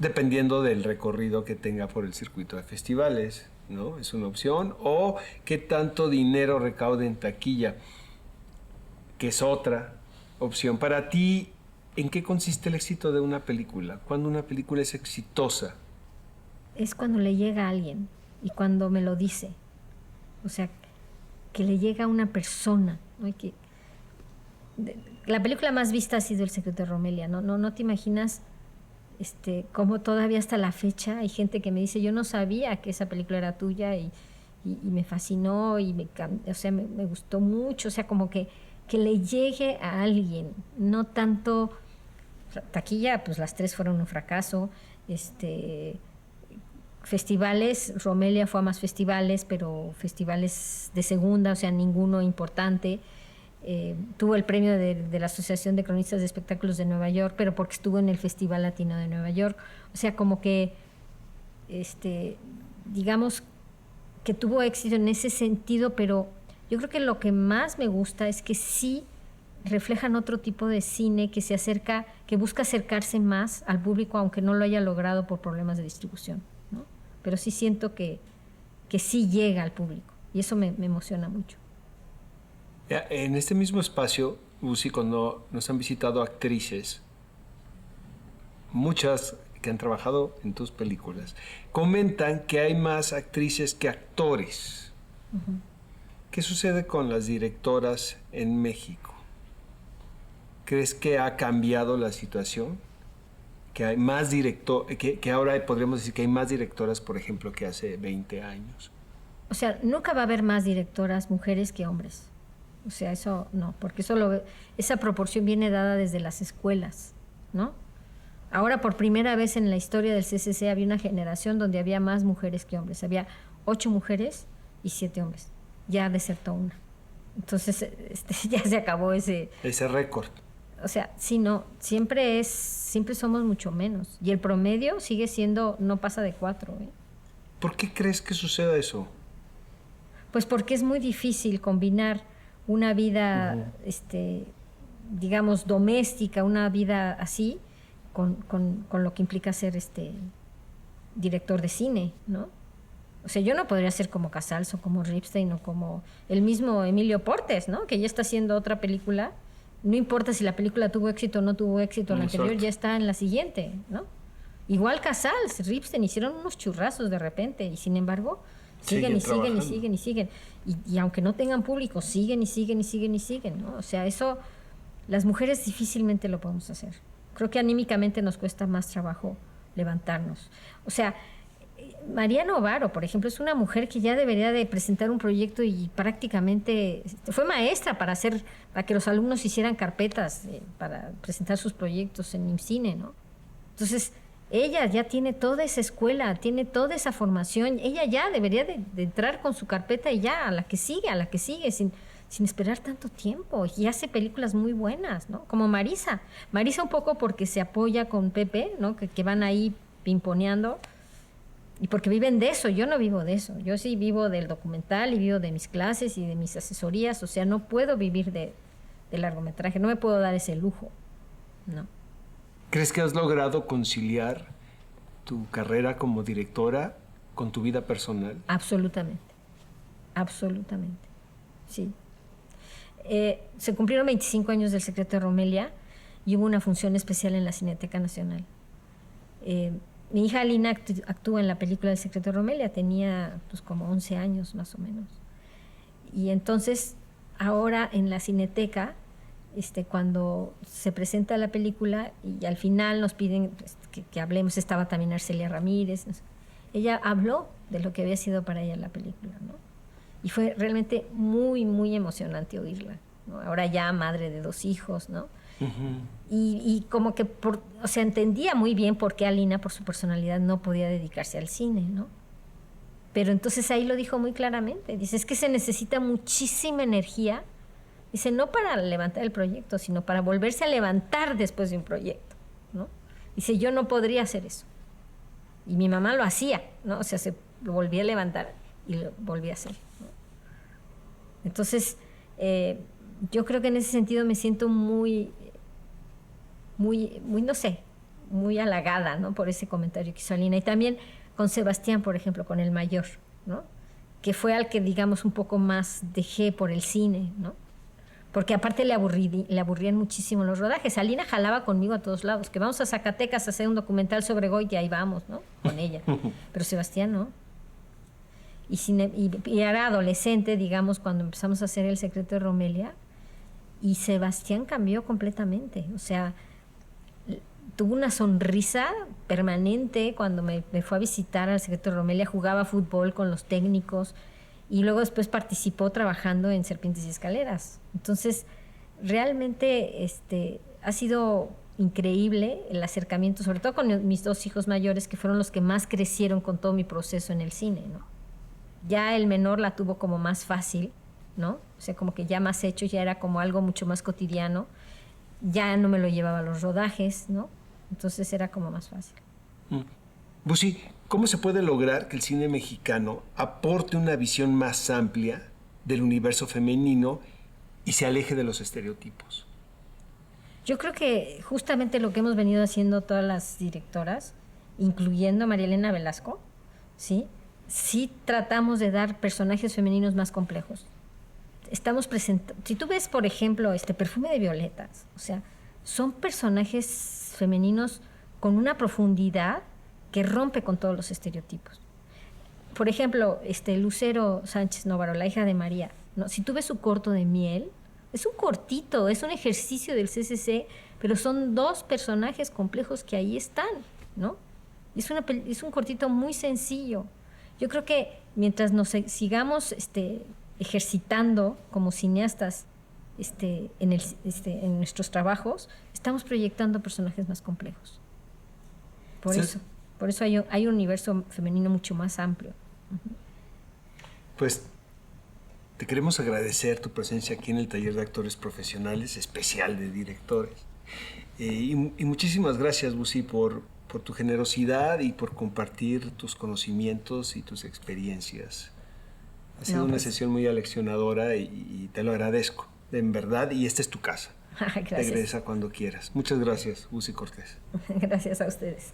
Speaker 3: dependiendo del recorrido que tenga por el circuito de festivales, ¿no? Es una opción. O qué tanto dinero recaude en taquilla, que es otra opción. Para ti, ¿en qué consiste el éxito de una película? ¿Cuándo una película es exitosa?
Speaker 2: Es cuando le llega a alguien y cuando me lo dice. O sea, que le llega a una persona, ¿no? La película más vista ha sido El secreto de Romelia, ¿no? No te imaginas cómo todavía hasta la fecha hay gente que me dice, yo no sabía que esa película era tuya y me fascinó y me gustó mucho, o sea, como que le llegue a alguien, no tanto taquilla, pues las tres fueron un fracaso, festivales, Romelia fue a más festivales, pero festivales de segunda, o sea, ninguno importante. Tuvo el premio de la Asociación de Cronistas de Espectáculos de Nueva York, pero porque estuvo en el Festival Latino de Nueva York. O sea, como que, digamos, que tuvo éxito en ese sentido, pero yo creo que lo que más me gusta es que sí reflejan otro tipo de cine que se acerca, que busca acercarse más al público, aunque no lo haya logrado por problemas de distribución, ¿no? Pero sí siento que sí llega al público y eso me emociona mucho.
Speaker 3: En este mismo espacio, Lucy, cuando nos han visitado actrices, muchas que han trabajado en tus películas, comentan que hay más actrices que actores. ¿Qué sucede con las directoras en México? ¿Crees que ha cambiado la situación? Que hay más que ahora podríamos decir que hay más directoras, por ejemplo, que hace 20 años.
Speaker 2: O sea, nunca va a haber más directoras mujeres que hombres. O sea, eso no, porque esa proporción viene dada desde las escuelas, ¿no? Ahora, por primera vez en la historia del CCC, había una generación donde había más mujeres que hombres. Había 8 mujeres y 7 hombres. Ya desertó una. Entonces, ya se acabó ese
Speaker 3: récord.
Speaker 2: O sea, sí, no, siempre somos mucho menos. Y el promedio sigue siendo, no pasa de 4, ¿eh?
Speaker 3: ¿Por qué crees que suceda eso?
Speaker 2: Pues porque es muy difícil combinar una vida, digamos, doméstica, una vida así, con lo que implica ser director de cine, ¿no? O sea, yo no podría ser como Casals o como Ripstein o como el mismo Emilio Portes, ¿no? Que ya está haciendo otra película. No importa si la película tuvo éxito o no tuvo éxito en la anterior, ya está en la siguiente, ¿no? Igual Casals, Ripstein hicieron unos churrazos de repente y sin embargo siguen. Y aunque no tengan público, siguen, ¿no? O sea, eso las mujeres difícilmente lo podemos hacer. Creo que anímicamente nos cuesta más trabajo levantarnos. O sea, Mariana Ovaro, por ejemplo, es una mujer que ya debería de presentar un proyecto y prácticamente fue maestra para que los alumnos hicieran carpetas para presentar sus proyectos en IMCINE, ¿no? Entonces, ella ya tiene toda esa escuela, tiene toda esa formación, ella ya debería de entrar con su carpeta y ya a la que sigue, sin esperar tanto tiempo, y hace películas muy buenas, ¿no? Como Marisa un poco porque se apoya con Pepe, ¿no? Que van ahí pimponeando, y porque viven de eso. Yo no vivo de eso, yo sí vivo del documental y vivo de mis clases y de mis asesorías. O sea, no puedo vivir de largometraje, no me puedo dar ese lujo, no.
Speaker 3: ¿Crees que has logrado conciliar tu carrera como directora con tu vida personal?
Speaker 2: Absolutamente, sí. Se cumplieron 25 años del Secreto de Romelia y hubo una función especial en la Cineteca Nacional. Mi hija Alina actúa en la película del Secreto de Romelia, tenía pues como 11 años más o menos. Y entonces ahora en la Cineteca, cuando se presenta la película y al final nos piden que hablemos, estaba también Arcelia Ramírez, ella habló de lo que había sido para ella la película, ¿no? Y fue realmente muy, muy emocionante oírla, ¿no? Ahora ya madre de 2 hijos, ¿no? Uh-huh. Y como que, o sea, entendía muy bien por qué Alina, por su personalidad, no podía dedicarse al cine, ¿no? Pero entonces ahí lo dijo muy claramente. Dice, es que se necesita muchísima energía. Dice, no para levantar el proyecto, sino para volverse a levantar después de un proyecto, ¿no? Dice, yo no podría hacer eso. Y mi mamá lo hacía, ¿no? O sea, se lo volvía a levantar y lo volvía a hacer, ¿no? Entonces, yo creo que en ese sentido me siento muy, no sé, muy halagada, ¿no? Por ese comentario que hizo Alina. Y también con Sebastián, por ejemplo, con el mayor, ¿no? Que fue al que, digamos, un poco más dejé por el cine, ¿no? Porque aparte le aburrían muchísimo los rodajes. Alina jalaba conmigo a todos lados, que vamos a Zacatecas a hacer un documental sobre Goya, ahí vamos, ¿no? Con ella. Pero Sebastián no. Y era adolescente, digamos, cuando empezamos a hacer El Secreto de Romelia, y Sebastián cambió completamente. O sea, tuvo una sonrisa permanente cuando me fue a visitar al Secreto de Romelia, jugaba fútbol con los técnicos y luego después participó trabajando en Serpientes y Escaleras. Entonces, realmente ha sido increíble el acercamiento, sobre todo con mis 2 hijos mayores, que fueron los que más crecieron con todo mi proceso en el cine, ¿no? Ya el menor la tuvo como más fácil, ¿no? O sea, como que ya más hecho, ya era como algo mucho más cotidiano. Ya no me lo llevaba a los rodajes, ¿no? Entonces era como más fácil.
Speaker 3: Busi, ¿cómo se puede lograr que el cine mexicano aporte una visión más amplia del universo femenino y se aleje de los estereotipos?
Speaker 2: Yo creo que justamente lo que hemos venido haciendo todas las directoras, incluyendo a María Elena Velasco, ¿sí? Sí tratamos de dar personajes femeninos más complejos. Estamos presentando, si tú ves, por ejemplo, Perfume de Violetas, o sea, son personajes femeninos con una profundidad que rompe con todos los estereotipos. por ejemplo, Lucero Sánchez Novaro, la hija de María, ¿no? Si tú ves su corto de Miel, es un cortito, es un ejercicio del CCC, pero son dos personajes complejos que ahí están, ¿no? Es un cortito muy sencillo. Yo creo que mientras nos sigamos ejercitando como cineastas en nuestros trabajos, estamos proyectando personajes más complejos. Por eso hay un universo femenino mucho más amplio.
Speaker 3: Pues te queremos agradecer tu presencia aquí en el taller de actores profesionales, especial de directores. Y muchísimas gracias, Busi, por tu generosidad y por compartir tus conocimientos y tus experiencias. Ha sido una sesión muy aleccionadora y te lo agradezco, en verdad, y esta es tu casa.
Speaker 2: Gracias.
Speaker 3: Regresa cuando quieras. Muchas gracias, Busi Cortés.
Speaker 2: Gracias a ustedes.